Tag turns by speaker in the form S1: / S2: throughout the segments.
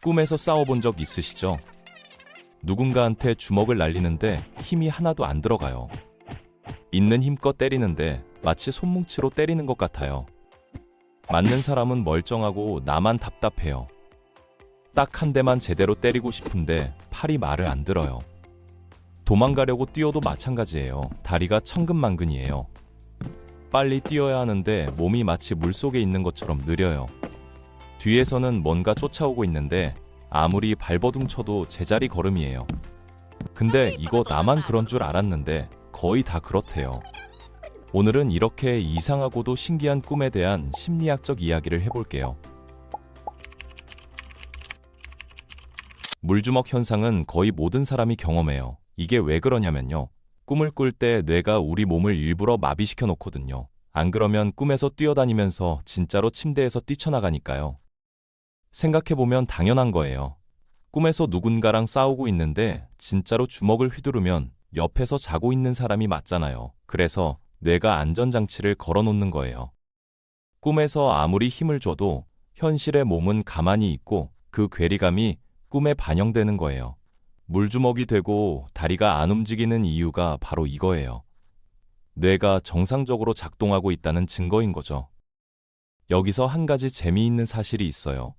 S1: 꿈에서 싸워본 적 있으시죠? 누군가한테 주먹을 날리는데 힘이 하나도 안 들어가요. 있는 힘껏 때리는데 마치 손뭉치로 때리는 것 같아요. 맞는 사람은 멀쩡하고 나만 답답해요. 딱 한 대만 제대로 때리고 싶은데 팔이 말을 안 들어요. 도망가려고 뛰어도 마찬가지예요. 다리가 천근만근이에요. 빨리 뛰어야 하는데 몸이 마치 물속에 있는 것처럼 느려요. 뒤에서는 뭔가 쫓아오고 있는데 아무리 발버둥 쳐도 제자리 걸음이에요. 근데 이거 나만 그런 줄 알았는데 거의 다 그렇대요. 오늘은 이렇게 이상하고도 신기한 꿈에 대한 심리학적 이야기를 해볼게요. 물주먹 현상은 거의 모든 사람이 경험해요. 이게 왜 그러냐면요. 꿈을 꿀 때 뇌가 우리 몸을 일부러 마비시켜 놓거든요. 안 그러면 꿈에서 뛰어다니면서 진짜로 침대에서 뛰쳐나가니까요. 생각해보면 당연한 거예요. 꿈에서 누군가랑 싸우고 있는데 진짜로 주먹을 휘두르면 옆에서 자고 있는 사람이 맞잖아요. 그래서 뇌가 안전장치를 걸어놓는 거예요. 꿈에서 아무리 힘을 줘도 현실의 몸은 가만히 있고 그 괴리감이 꿈에 반영되는 거예요. 물주먹이 되고 다리가 안 움직이는 이유가 바로 이거예요. 뇌가 정상적으로 작동하고 있다는 증거인 거죠. 여기서 한 가지 재미있는 사실이 있어요.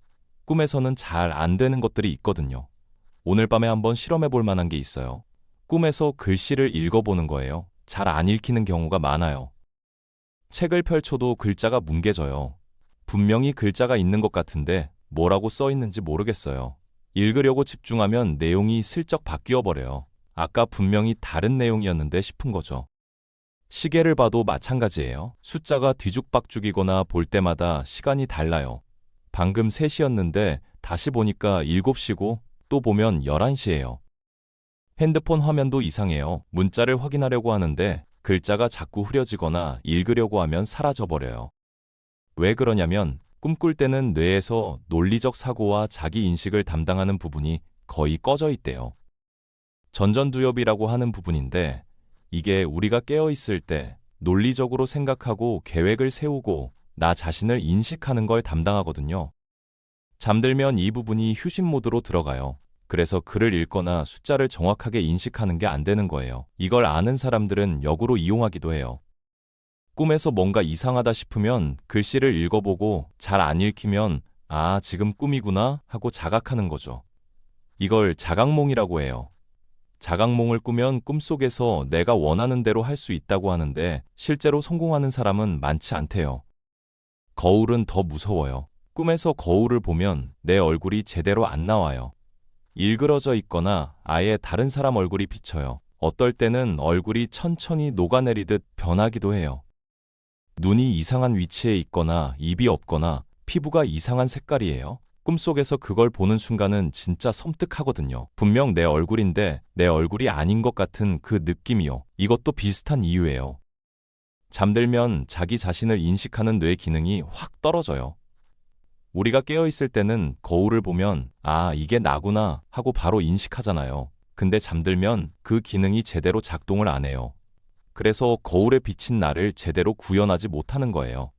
S1: 꿈에서는 잘 안 되는 것들이 있거든요. 오늘 밤에 한번 실험해 볼 만한 게 있어요. 꿈에서 글씨를 읽어보는 거예요. 잘 안 읽히는 경우가 많아요. 책을 펼쳐도 글자가 뭉개져요. 분명히 글자가 있는 것 같은데 뭐라고 써 있는지 모르겠어요. 읽으려고 집중하면 내용이 슬쩍 바뀌어 버려요. 아까 분명히 다른 내용이었는데 싶은 거죠. 시계를 봐도 마찬가지예요. 숫자가 뒤죽박죽이거나 볼 때마다 시간이 달라요. 방금 3시였는데 다시 보니까 7시고 또 보면 11시예요. 핸드폰 화면도 이상해요. 문자를 확인하려고 하는데 글자가 자꾸 흐려지거나 읽으려고 하면 사라져버려요. 왜 그러냐면 꿈꿀 때는 뇌에서 논리적 사고와 자기 인식을 담당하는 부분이 거의 꺼져 있대요. 전전두엽이라고 하는 부분인데 이게 우리가 깨어 있을 때 논리적으로 생각하고 계획을 세우고 나 자신을 인식하는 걸 담당하거든요. 잠들면 이 부분이 휴식 모드로 들어가요. 그래서 글을 읽거나 숫자를 정확하게 인식하는 게 안 되는 거예요. 이걸 아는 사람들은 역으로 이용하기도 해요. 꿈에서 뭔가 이상하다 싶으면 글씨를 읽어보고 잘 안 읽히면 아, 지금 꿈이구나 하고 자각하는 거죠. 이걸 자각몽이라고 해요. 자각몽을 꾸면 꿈속에서 내가 원하는 대로 할 수 있다고 하는데 실제로 성공하는 사람은 많지 않대요. 거울은 더 무서워요. 꿈에서 거울을 보면 내 얼굴이 제대로 안 나와요. 일그러져 있거나 아예 다른 사람 얼굴이 비쳐요. 어떨 때는 얼굴이 천천히 녹아내리듯 변하기도 해요. 눈이 이상한 위치에 있거나 입이 없거나 피부가 이상한 색깔이에요. 꿈속에서 그걸 보는 순간은 진짜 섬뜩하거든요. 분명 내 얼굴인데 내 얼굴이 아닌 것 같은 그 느낌이요. 이것도 비슷한 이유예요. 잠들면 자기 자신을 인식하는 뇌 기능이 확 떨어져요. 우리가 깨어있을 때는 거울을 보면 아, 이게 나구나 하고 바로 인식하잖아요. 근데 잠들면 그 기능이 제대로 작동을 안 해요. 그래서 거울에 비친 나를 제대로 구현하지 못하는 거예요.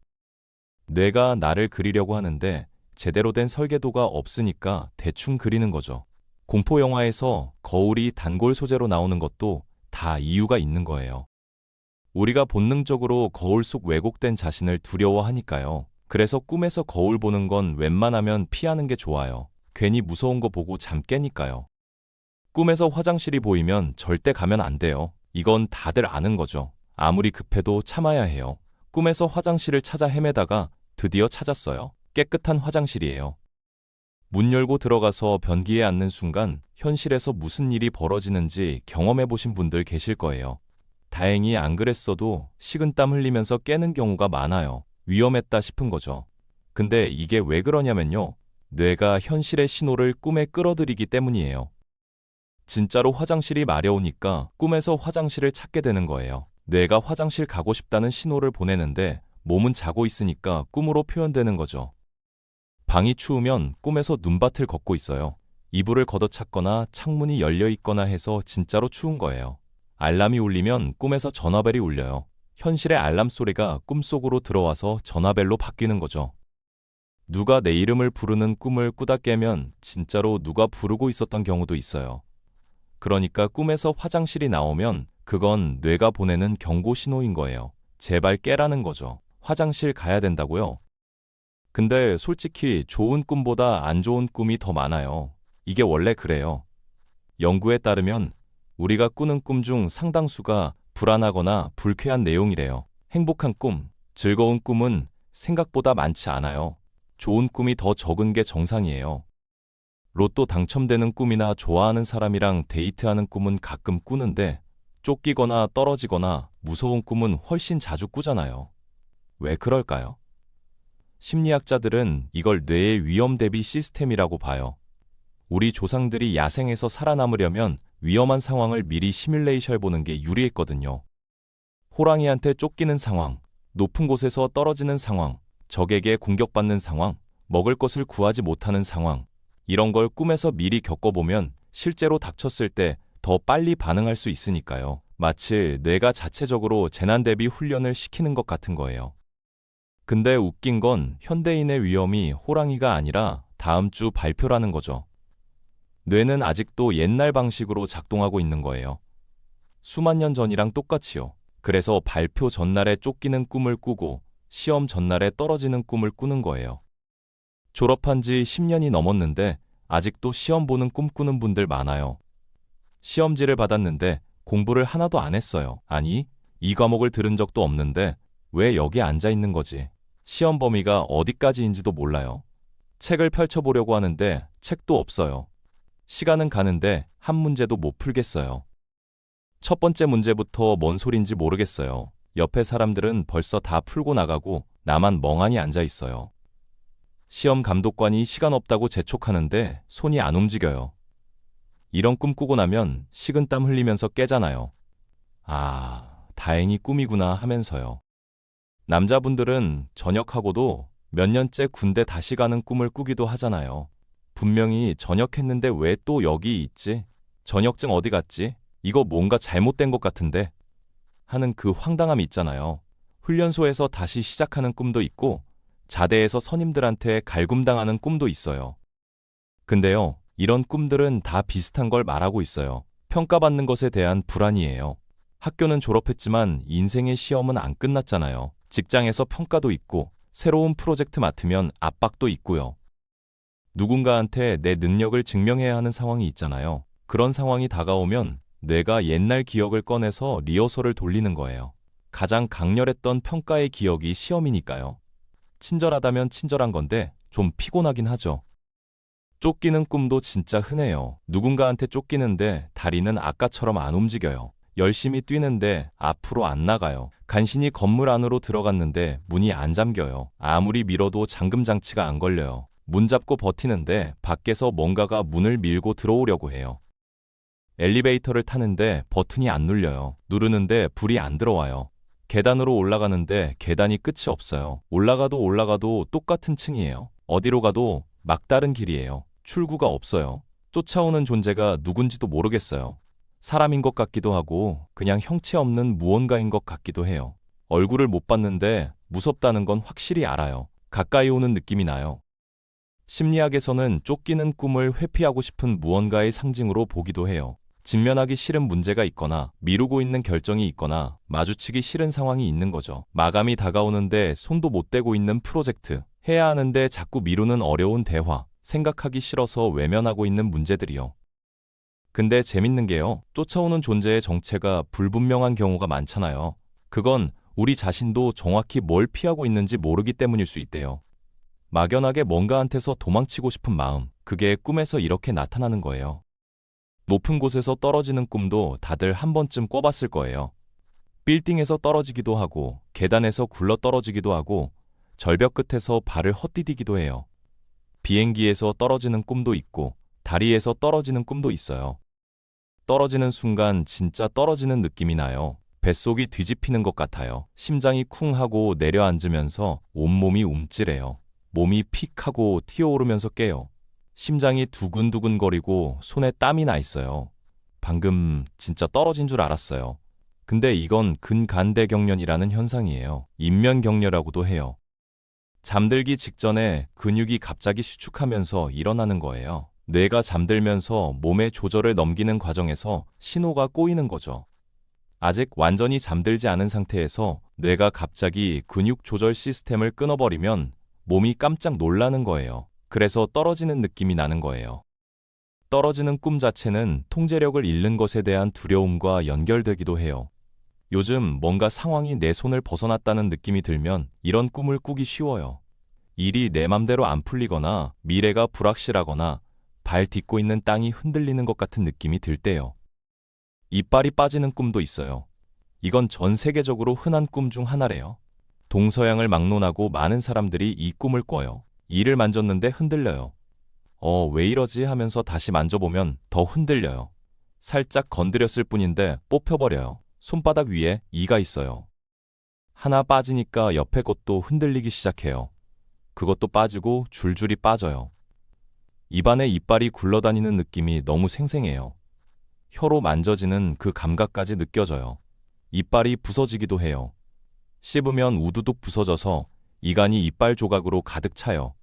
S1: 뇌가 나를 그리려고 하는데 제대로 된 설계도가 없으니까 대충 그리는 거죠. 공포 영화에서 거울이 단골 소재로 나오는 것도 다 이유가 있는 거예요. 우리가 본능적으로 거울 속 왜곡된 자신을 두려워하니까요. 그래서 꿈에서 거울 보는 건 웬만하면 피하는 게 좋아요. 괜히 무서운 거 보고 잠 깨니까요. 꿈에서 화장실이 보이면 절대 가면 안 돼요. 이건 다들 아는 거죠. 아무리 급해도 참아야 해요. 꿈에서 화장실을 찾아 헤매다가 드디어 찾았어요. 깨끗한 화장실이에요. 문 열고 들어가서 변기에 앉는 순간 현실에서 무슨 일이 벌어지는지 경험해 보신 분들 계실 거예요. 다행히 안 그랬어도 식은땀 흘리면서 깨는 경우가 많아요. 위험했다 싶은 거죠. 근데 이게 왜 그러냐면요. 뇌가 현실의 신호를 꿈에 끌어들이기 때문이에요. 진짜로 화장실이 마려우니까 꿈에서 화장실을 찾게 되는 거예요. 뇌가 화장실 가고 싶다는 신호를 보내는데 몸은 자고 있으니까 꿈으로 표현되는 거죠. 방이 추우면 꿈에서 눈밭을 걷고 있어요. 이불을 걷어찼거나 창문이 열려 있거나 해서 진짜로 추운 거예요. 알람이 울리면 꿈에서 전화벨이 울려요. 현실의 알람 소리가 꿈속으로 들어와서 전화벨로 바뀌는 거죠. 누가 내 이름을 부르는 꿈을 꾸다 깨면 진짜로 누가 부르고 있었던 경우도 있어요. 그러니까 꿈에서 화장실이 나오면 그건 뇌가 보내는 경고 신호인 거예요. 제발 깨라는 거죠. 화장실 가야 된다고요? 근데 솔직히 좋은 꿈보다 안 좋은 꿈이 더 많아요. 이게 원래 그래요. 연구에 따르면 우리가 꾸는 꿈 중 상당수가 불안하거나 불쾌한 내용이래요. 행복한 꿈, 즐거운 꿈은 생각보다 많지 않아요. 좋은 꿈이 더 적은 게 정상이에요. 로또 당첨되는 꿈이나 좋아하는 사람이랑 데이트하는 꿈은 가끔 꾸는데 쫓기거나 떨어지거나 무서운 꿈은 훨씬 자주 꾸잖아요. 왜 그럴까요? 심리학자들은 이걸 뇌의 위험 대비 시스템이라고 봐요. 우리 조상들이 야생에서 살아남으려면 위험한 상황을 미리 시뮬레이션 해보는 게 유리했거든요. 호랑이한테 쫓기는 상황, 높은 곳에서 떨어지는 상황, 적에게 공격받는 상황, 먹을 것을 구하지 못하는 상황, 이런 걸 꿈에서 미리 겪어보면 실제로 닥쳤을 때 더 빨리 반응할 수 있으니까요. 마치 뇌가 자체적으로 재난 대비 훈련을 시키는 것 같은 거예요. 근데 웃긴 건 현대인의 위험이 호랑이가 아니라 다음 주 발표라는 거죠. 뇌는 아직도 옛날 방식으로 작동하고 있는 거예요. 수만 년 전이랑 똑같이요. 그래서 발표 전날에 쫓기는 꿈을 꾸고 시험 전날에 떨어지는 꿈을 꾸는 거예요. 졸업한 지 10년이 넘었는데 아직도 시험 보는 꿈 꾸는 분들 많아요. 시험지를 받았는데 공부를 하나도 안 했어요. 아니, 이 과목을 들은 적도 없는데 왜 여기 앉아 있는 거지? 시험 범위가 어디까지인지도 몰라요. 책을 펼쳐보려고 하는데 책도 없어요. 시간은 가는데 한 문제도 못 풀겠어요. 첫 번째 문제부터 뭔 소린지 모르겠어요. 옆에 사람들은 벌써 다 풀고 나가고 나만 멍하니 앉아 있어요. 시험 감독관이 시간 없다고 재촉하는데 손이 안 움직여요. 이런 꿈 꾸고 나면 식은땀 흘리면서 깨잖아요. 아, 다행히 꿈이구나 하면서요. 남자분들은 전역하고도 몇 년째 군대 다시 가는 꿈을 꾸기도 하잖아요. 분명히 전역했는데 왜 또 여기 있지? 전역증 어디 갔지? 이거 뭔가 잘못된 것 같은데? 하는 그 황당함이 있잖아요. 훈련소에서 다시 시작하는 꿈도 있고 자대에서 선임들한테 갈굼당하는 꿈도 있어요. 근데요, 이런 꿈들은 다 비슷한 걸 말하고 있어요. 평가받는 것에 대한 불안이에요. 학교는 졸업했지만 인생의 시험은 안 끝났잖아요. 직장에서 평가도 있고 새로운 프로젝트 맡으면 압박도 있고요. 누군가한테 내 능력을 증명해야 하는 상황이 있잖아요. 그런 상황이 다가오면 뇌가 옛날 기억을 꺼내서 리허설을 돌리는 거예요. 가장 강렬했던 평가의 기억이 시험이니까요. 친절하다면 친절한 건데 좀 피곤하긴 하죠. 쫓기는 꿈도 진짜 흔해요. 누군가한테 쫓기는데 다리는 아까처럼 안 움직여요. 열심히 뛰는데 앞으로 안 나가요. 간신히 건물 안으로 들어갔는데 문이 안 잠겨요. 아무리 밀어도 잠금 장치가 안 걸려요. 문 잡고 버티는데 밖에서 뭔가가 문을 밀고 들어오려고 해요. 엘리베이터를 타는데 버튼이 안 눌려요. 누르는데 불이 안 들어와요. 계단으로 올라가는데 계단이 끝이 없어요. 올라가도 똑같은 층이에요. 어디로 가도 막다른 길이에요. 출구가 없어요. 쫓아오는 존재가 누군지도 모르겠어요. 사람인 것 같기도 하고 그냥 형체 없는 무언가인 것 같기도 해요. 얼굴을 못 봤는데 무섭다는 건 확실히 알아요. 가까이 오는 느낌이 나요. 심리학에서는 쫓기는 꿈을 회피하고 싶은 무언가의 상징으로 보기도 해요. 직면하기 싫은 문제가 있거나 미루고 있는 결정이 있거나 마주치기 싫은 상황이 있는 거죠. 마감이 다가오는데 손도 못 대고 있는 프로젝트, 해야 하는데 자꾸 미루는 어려운 대화, 생각하기 싫어서 외면하고 있는 문제들이요. 근데 재밌는 게요. 쫓아오는 존재의 정체가 불분명한 경우가 많잖아요. 그건 우리 자신도 정확히 뭘 피하고 있는지 모르기 때문일 수 있대요. 막연하게 뭔가한테서 도망치고 싶은 마음, 그게 꿈에서 이렇게 나타나는 거예요. 높은 곳에서 떨어지는 꿈도 다들 한 번쯤 꿔봤을 거예요. 빌딩에서 떨어지기도 하고, 계단에서 굴러 떨어지기도 하고, 절벽 끝에서 발을 헛디디기도 해요. 비행기에서 떨어지는 꿈도 있고, 다리에서 떨어지는 꿈도 있어요. 떨어지는 순간 진짜 떨어지는 느낌이 나요. 뱃속이 뒤집히는 것 같아요. 심장이 쿵 하고 내려앉으면서 온몸이 움찔해요. 몸이 픽 하고 튀어오르면서 깨요. 심장이 두근두근거리고 손에 땀이 나 있어요. 방금 진짜 떨어진 줄 알았어요. 근데 이건 근간대경련이라는 현상이에요. 인면경련이라고도 해요. 잠들기 직전에 근육이 갑자기 수축하면서 일어나는 거예요. 뇌가 잠들면서 몸의 조절을 넘기는 과정에서 신호가 꼬이는 거죠. 아직 완전히 잠들지 않은 상태에서 뇌가 갑자기 근육 조절 시스템을 끊어버리면 몸이 깜짝 놀라는 거예요. 그래서 떨어지는 느낌이 나는 거예요. 떨어지는 꿈 자체는 통제력을 잃는 것에 대한 두려움과 연결되기도 해요. 요즘 뭔가 상황이 내 손을 벗어났다는 느낌이 들면 이런 꿈을 꾸기 쉬워요. 일이 내 맘대로 안 풀리거나 미래가 불확실하거나 발 딛고 있는 땅이 흔들리는 것 같은 느낌이 들 때요. 이빨이 빠지는 꿈도 있어요. 이건 전 세계적으로 흔한 꿈 중 하나래요. 동서양을 막론하고 많은 사람들이 이 꿈을 꿔요. 이를 만졌는데 흔들려요. 왜 이러지 하면서 다시 만져보면 더 흔들려요. 살짝 건드렸을 뿐인데 뽑혀버려요. 손바닥 위에 이가 있어요. 하나 빠지니까 옆에 것도 흔들리기 시작해요. 그것도 빠지고 줄줄이 빠져요. 입안에 이빨이 굴러다니는 느낌이 너무 생생해요. 혀로 만져지는 그 감각까지 느껴져요. 이빨이 부서지기도 해요. 씹으면 우두둑 부서져서 이간이 이빨 조각으로 가득 차요.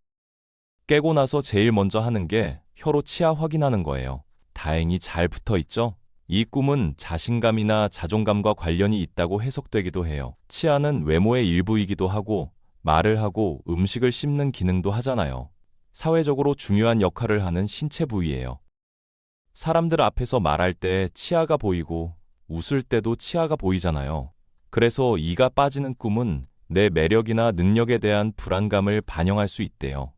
S1: 깨고 나서 제일 먼저 하는 게 혀로 치아 확인하는 거예요. 다행히 잘 붙어 있죠? 이 꿈은 자신감이나 자존감과 관련이 있다고 해석되기도 해요. 치아는 외모의 일부이기도 하고 말을 하고 음식을 씹는 기능도 하잖아요. 사회적으로 중요한 역할을 하는 신체 부위예요. 사람들 앞에서 말할 때 치아가 보이고 웃을 때도 치아가 보이잖아요. 그래서 이가 빠지는 꿈은 내 매력이나 능력에 대한 불안감을 반영할 수 있대요.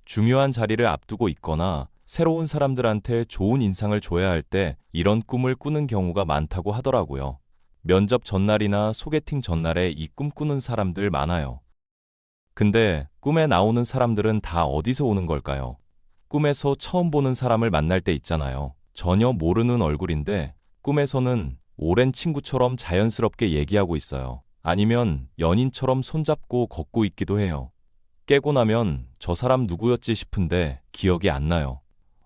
S1: 중요한 자리를 앞두고 있거나 새로운 사람들한테 좋은 인상을 줘야 할 때 이런 꿈을 꾸는 경우가 많다고 하더라고요. 면접 전날이나 소개팅 전날에 이 꿈 꾸는 사람들 많아요. 근데 꿈에 나오는 사람들은 다 어디서 오는 걸까요? 꿈에서 처음 보는 사람을 만날 때 있잖아요. 전혀 모르는 얼굴인데 꿈에서는 오랜 친구처럼 자연스럽게 얘기하고 있어요. 아니면 연인처럼 손잡고 걷고 있기도 해요. 깨고 나면 저 사람 누구였지 싶은데 기억이 안 나요.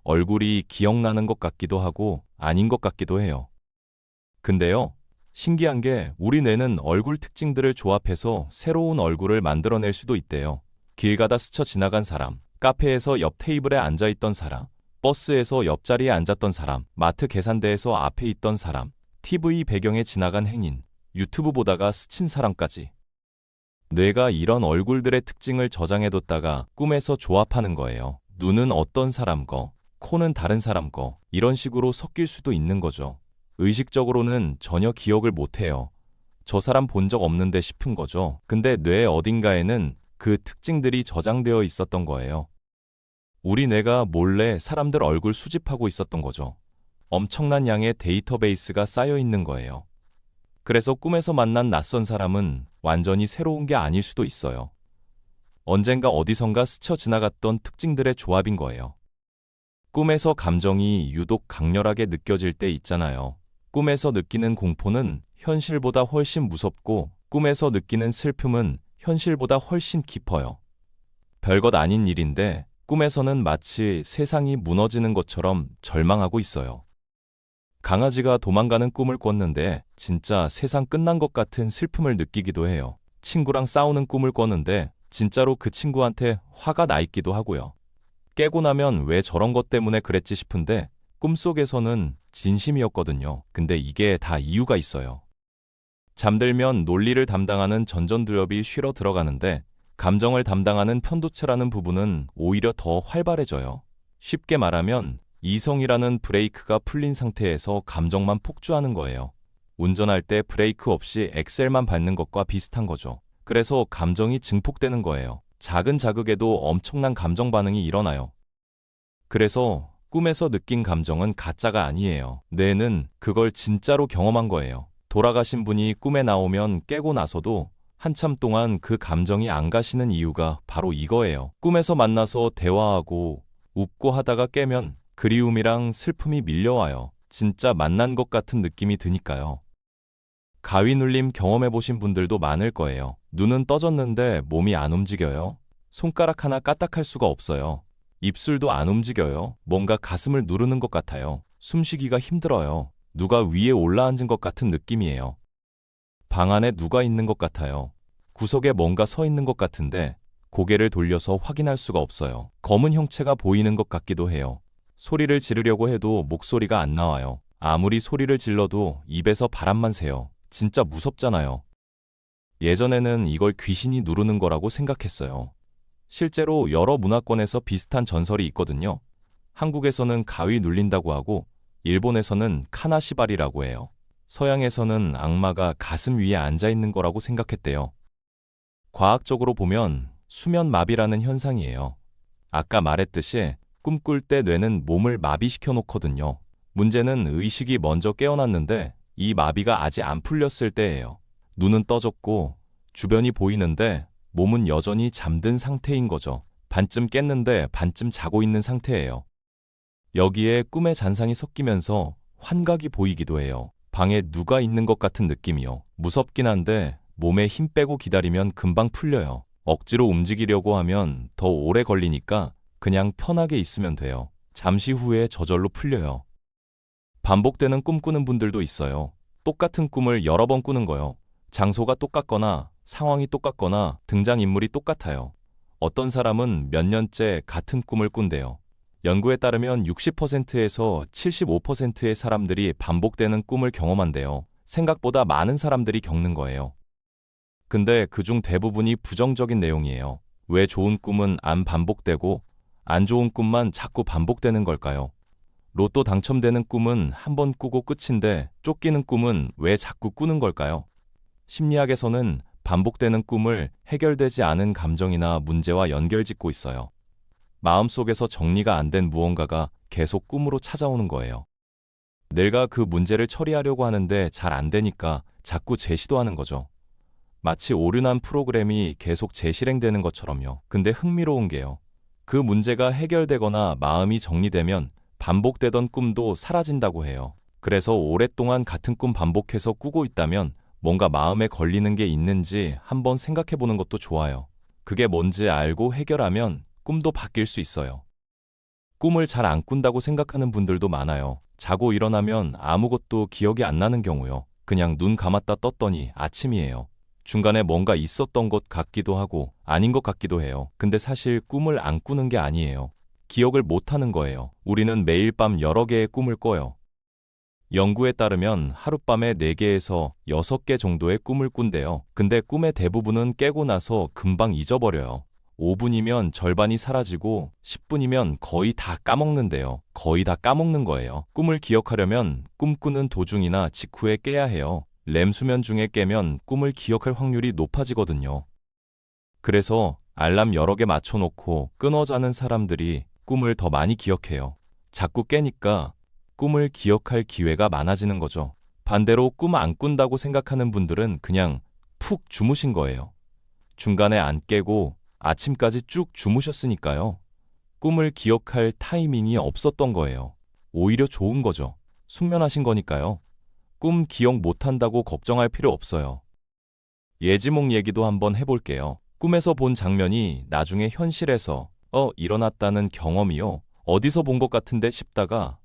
S1: 얼굴이 기억나는 것 같기도 하고 아닌 것 같기도 해요. 근데요, 신기한 게 우리 뇌는 얼굴 특징들을 조합해서 새로운 얼굴을 만들어낼 수도 있대요. 길 가다 스쳐 지나간 사람, 카페에서 옆 테이블에 앉아있던 사람, 버스에서 옆자리에 앉았던 사람, 마트 계산대에서 앞에 있던 사람, TV 배경에 지나간 행인, 유튜브 보다가 스친 사람까지. 뇌가 이런 얼굴들의 특징을 저장해뒀다가 꿈에서 조합하는 거예요. 눈은 어떤 사람 거, 코는 다른 사람 거, 이런 식으로 섞일 수도 있는 거죠. 의식적으로는 전혀 기억을 못해요. 저 사람 본 적 없는데 싶은 거죠. 근데 뇌 어딘가에는 그 특징들이 저장되어 있었던 거예요. 우리 뇌가 몰래 사람들 얼굴 수집하고 있었던 거죠. 엄청난 양의 데이터베이스가 쌓여 있는 거예요. 그래서 꿈에서 만난 낯선 사람은 완전히 새로운 게 아닐 수도 있어요. 언젠가 어디선가 스쳐 지나갔던 특징들의 조합인 거예요. 꿈에서 감정이 유독 강렬하게 느껴질 때 있잖아요. 꿈에서 느끼는 공포는 현실보다 훨씬 무섭고 꿈에서 느끼는 슬픔은 현실보다 훨씬 깊어요. 별것 아닌 일인데 꿈에서는 마치 세상이 무너지는 것처럼 절망하고 있어요. 강아지가 도망가는 꿈을 꿨는데 진짜 세상 끝난 것 같은 슬픔을 느끼기도 해요. 친구랑 싸우는 꿈을 꿨는데 진짜로 그 친구한테 화가 나 있기도 하고요. 깨고 나면 왜 저런 것 때문에 그랬지 싶은데 꿈속에서는 진심이었거든요. 근데 이게 다 이유가 있어요. 잠들면 논리를 담당하는 전전두엽이 쉬러 들어가는데 감정을 담당하는 편도체라는 부분은 오히려 더 활발해져요. 쉽게 말하면 이성이라는 브레이크가 풀린 상태에서 감정만 폭주하는 거예요. 운전할 때 브레이크 없이 엑셀만 밟는 것과 비슷한 거죠. 그래서 감정이 증폭되는 거예요. 작은 자극에도 엄청난 감정 반응이 일어나요. 그래서 꿈에서 느낀 감정은 가짜가 아니에요. 뇌는 그걸 진짜로 경험한 거예요. 돌아가신 분이 꿈에 나오면 깨고 나서도 한참 동안 그 감정이 안 가시는 이유가 바로 이거예요. 꿈에서 만나서 대화하고 웃고 하다가 깨면 그리움이랑 슬픔이 밀려와요. 진짜 만난 것 같은 느낌이 드니까요. 가위 눌림 경험해보신 분들도 많을 거예요. 눈은 떠졌는데 몸이 안 움직여요. 손가락 하나 까딱할 수가 없어요. 입술도 안 움직여요. 뭔가 가슴을 누르는 것 같아요. 숨쉬기가 힘들어요. 누가 위에 올라앉은 것 같은 느낌이에요. 방 안에 누가 있는 것 같아요. 구석에 뭔가 서 있는 것 같은데 고개를 돌려서 확인할 수가 없어요. 검은 형체가 보이는 것 같기도 해요. 소리를 지르려고 해도 목소리가 안 나와요. 아무리 소리를 질러도 입에서 바람만 새요. 진짜 무섭잖아요. 예전에는 이걸 귀신이 누르는 거라고 생각했어요. 실제로 여러 문화권에서 비슷한 전설이 있거든요. 한국에서는 가위 눌린다고 하고, 일본에서는 카나시바리라고 해요. 서양에서는 악마가 가슴 위에 앉아 있는 거라고 생각했대요. 과학적으로 보면 수면 마비라는 현상이에요. 아까 말했듯이 꿈꿀 때 뇌는 몸을 마비시켜 놓거든요. 문제는 의식이 먼저 깨어났는데 이 마비가 아직 안 풀렸을 때예요. 눈은 떠졌고 주변이 보이는데 몸은 여전히 잠든 상태인 거죠. 반쯤 깼는데 반쯤 자고 있는 상태예요. 여기에 꿈의 잔상이 섞이면서 환각이 보이기도 해요. 방에 누가 있는 것 같은 느낌이요. 무섭긴 한데 몸에 힘 빼고 기다리면 금방 풀려요. 억지로 움직이려고 하면 더 오래 걸리니까 그냥 편하게 있으면 돼요. 잠시 후에 저절로 풀려요. 반복되는 꿈 꾸는 분들도 있어요. 똑같은 꿈을 여러 번 꾸는 거요. 장소가 똑같거나 상황이 똑같거나 등장인물이 똑같아요. 어떤 사람은 몇 년째 같은 꿈을 꾼대요. 연구에 따르면 60%에서 75%의 사람들이 반복되는 꿈을 경험한대요. 생각보다 많은 사람들이 겪는 거예요. 근데 그중 대부분이 부정적인 내용이에요. 왜 좋은 꿈은 안 반복되고 안 좋은 꿈만 자꾸 반복되는 걸까요? 로또 당첨되는 꿈은 한 번 꾸고 끝인데 쫓기는 꿈은 왜 자꾸 꾸는 걸까요? 심리학에서는 반복되는 꿈을 해결되지 않은 감정이나 문제와 연결짓고 있어요. 마음속에서 정리가 안 된 무언가가 계속 꿈으로 찾아오는 거예요. 내가 그 문제를 처리하려고 하는데 잘 안 되니까 자꾸 재시도하는 거죠. 마치 오류난 프로그램이 계속 재실행되는 것처럼요. 근데 흥미로운 게요. 그 문제가 해결되거나 마음이 정리되면 반복되던 꿈도 사라진다고 해요. 그래서 오랫동안 같은 꿈 반복해서 꾸고 있다면 뭔가 마음에 걸리는 게 있는지 한번 생각해 보는 것도 좋아요. 그게 뭔지 알고 해결하면 꿈도 바뀔 수 있어요. 꿈을 잘 안 꾼다고 생각하는 분들도 많아요. 자고 일어나면 아무것도 기억이 안 나는 경우요. 그냥 눈 감았다 떴더니 아침이에요. 중간에 뭔가 있었던 것 같기도 하고 아닌 것 같기도 해요. 근데 사실 꿈을 안 꾸는 게 아니에요. 기억을 못 하는 거예요. 우리는 매일 밤 여러 개의 꿈을 꿔요. 연구에 따르면 하룻밤에 4개에서 6개 정도의 꿈을 꾼대요. 근데 꿈의 대부분은 깨고 나서 금방 잊어버려요. 5분이면 절반이 사라지고 10분이면 거의 다 까먹는데요. 거의 다 까먹는 거예요. 꿈을 기억하려면 꿈꾸는 도중이나 직후에 깨야 해요. 렘 수면 중에 깨면 꿈을 기억할 확률이 높아지거든요. 그래서 알람 여러 개 맞춰놓고 끊어 자는 사람들이 꿈을 더 많이 기억해요. 자꾸 깨니까 꿈을 기억할 기회가 많아지는 거죠. 반대로 꿈 안 꾼다고 생각하는 분들은 그냥 푹 주무신 거예요. 중간에 안 깨고 아침까지 쭉 주무셨으니까요. 꿈을 기억할 타이밍이 없었던 거예요. 오히려 좋은 거죠. 숙면하신 거니까요. 꿈 기억 못한다고 걱정할 필요 없어요. 예지몽 얘기도 한번 해볼게요. 꿈에서 본 장면이 나중에 현실에서 일어났다는 경험이요. 어디서 본 것 같은데 싶다가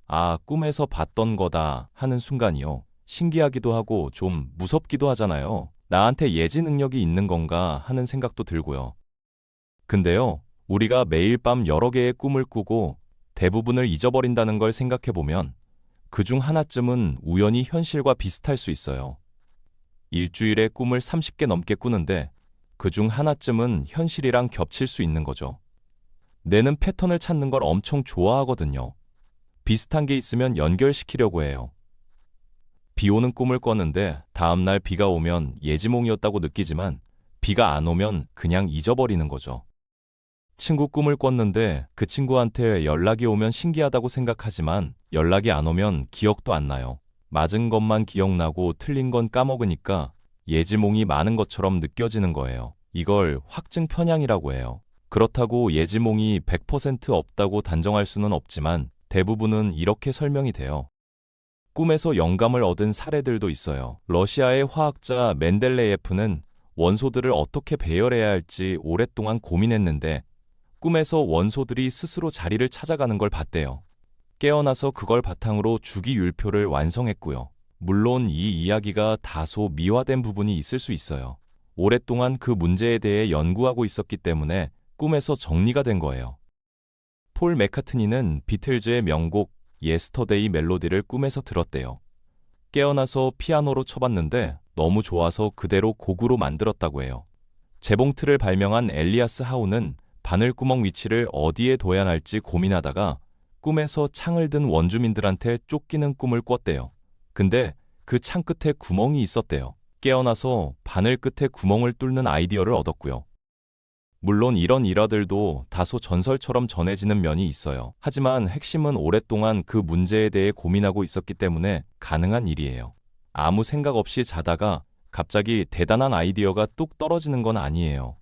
S1: 꿈에서 봤던 거다 하는 순간이요. 신기하기도 하고 좀 무섭기도 하잖아요. 나한테 예지 능력이 있는 건가 하는 생각도 들고요. 근데요, 우리가 매일 밤 여러 개의 꿈을 꾸고 대부분을 잊어버린다는 걸 생각해보면 그중 하나쯤은 우연히 현실과 비슷할 수 있어요. 일주일에 꿈을 30개 넘게 꾸는데 그중 하나쯤은 현실이랑 겹칠 수 있는 거죠. 뇌는 패턴을 찾는 걸 엄청 좋아하거든요. 비슷한 게 있으면 연결시키려고 해요. 비 오는 꿈을 꿨는데 다음날 비가 오면 예지몽이었다고 느끼지만 비가 안 오면 그냥 잊어버리는 거죠. 친구 꿈을 꿨는데 그 친구한테 연락이 오면 신기하다고 생각하지만 연락이 안 오면 기억도 안 나요. 맞은 것만 기억나고 틀린 건 까먹으니까 예지몽이 많은 것처럼 느껴지는 거예요. 이걸 확증 편향이라고 해요. 그렇다고 예지몽이 100% 없다고 단정할 수는 없지만 대부분은 이렇게 설명이 돼요. 꿈에서 영감을 얻은 사례들도 있어요. 러시아의 화학자 멘델레예프는 원소들을 어떻게 배열해야 할지 오랫동안 고민했는데 꿈에서 원소들이 스스로 자리를 찾아가는 걸 봤대요. 깨어나서 그걸 바탕으로 주기율표를 완성했고요. 물론 이 이야기가 다소 미화된 부분이 있을 수 있어요. 오랫동안 그 문제에 대해 연구하고 있었기 때문에 꿈에서 정리가 된 거예요. 폴 맥카트니는 비틀즈의 명곡 예스터데이 멜로디를 꿈에서 들었대요. 깨어나서 피아노로 쳐봤는데 너무 좋아서 그대로 곡으로 만들었다고 해요. 재봉틀을 발명한 엘리아스 하우는 바늘구멍 위치를 어디에 둬야 할지 고민하다가 꿈에서 창을 든 원주민들한테 쫓기는 꿈을 꿨대요. 근데 그 창 끝에 구멍이 있었대요. 깨어나서 바늘 끝에 구멍을 뚫는 아이디어를 얻었고요. 물론 이런 일화들도 다소 전설처럼 전해지는 면이 있어요. 하지만 핵심은 오랫동안 그 문제에 대해 고민하고 있었기 때문에 가능한 일이에요. 아무 생각 없이 자다가 갑자기 대단한 아이디어가 뚝 떨어지는 건 아니에요.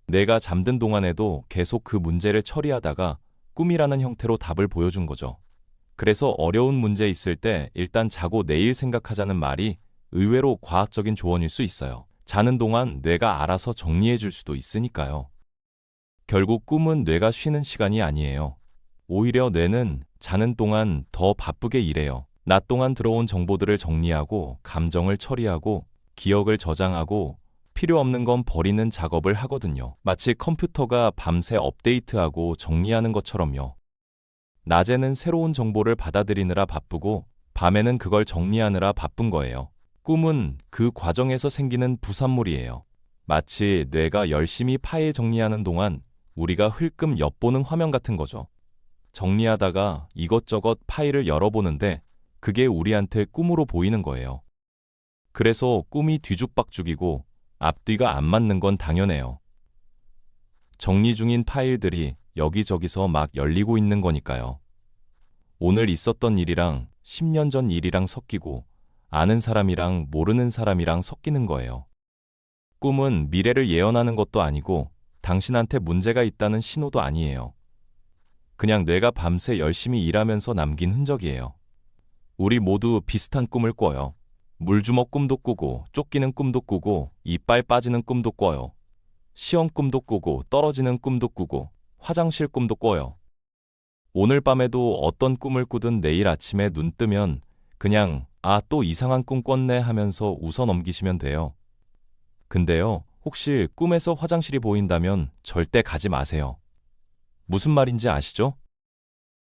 S1: 내가 잠든 동안에도 계속 그 문제를 처리하다가 꿈이라는 형태로 답을 보여준 거죠. 그래서 어려운 문제 있을 때 일단 자고 내일 생각하자는 말이 의외로 과학적인 조언일 수 있어요. 자는 동안 뇌가 알아서 정리해 줄 수도 있으니까요. 결국 꿈은 뇌가 쉬는 시간이 아니에요. 오히려 뇌는 자는 동안 더 바쁘게 일해요. 낮 동안 들어온 정보들을 정리하고 감정을 처리하고 기억을 저장하고 필요 없는 건 버리는 작업을 하거든요. 마치 컴퓨터가 밤새 업데이트하고 정리하는 것처럼요. 낮에는 새로운 정보를 받아들이느라 바쁘고 밤에는 그걸 정리하느라 바쁜 거예요. 꿈은 그 과정에서 생기는 부산물이에요. 마치 뇌가 열심히 파일 정리하는 동안 우리가 흘끔 엿보는 화면 같은 거죠. 정리하다가 이것저것 파일을 열어보는데 그게 우리한테 꿈으로 보이는 거예요. 그래서 꿈이 뒤죽박죽이고 앞뒤가 안 맞는 건 당연해요. 정리 중인 파일들이 여기저기서 막 열리고 있는 거니까요. 오늘 있었던 일이랑 10년 전 일이랑 섞이고 아는 사람이랑 모르는 사람이랑 섞이는 거예요. 꿈은 미래를 예언하는 것도 아니고 당신한테 문제가 있다는 신호도 아니에요. 그냥 뇌가 밤새 열심히 일하면서 남긴 흔적이에요. 우리 모두 비슷한 꿈을 꿔요. 물주먹 꿈도 꾸고 쫓기는 꿈도 꾸고 이빨 빠지는 꿈도 꿔요. 시험 꿈도 꾸고 떨어지는 꿈도 꾸고 화장실 꿈도 꿔요. 오늘 밤에도 어떤 꿈을 꾸든 내일 아침에 눈 뜨면 그냥 또 이상한 꿈 꿨네 하면서 웃어 넘기시면 돼요. 근데요, 혹시 꿈에서 화장실이 보인다면 절대 가지 마세요. 무슨 말인지 아시죠?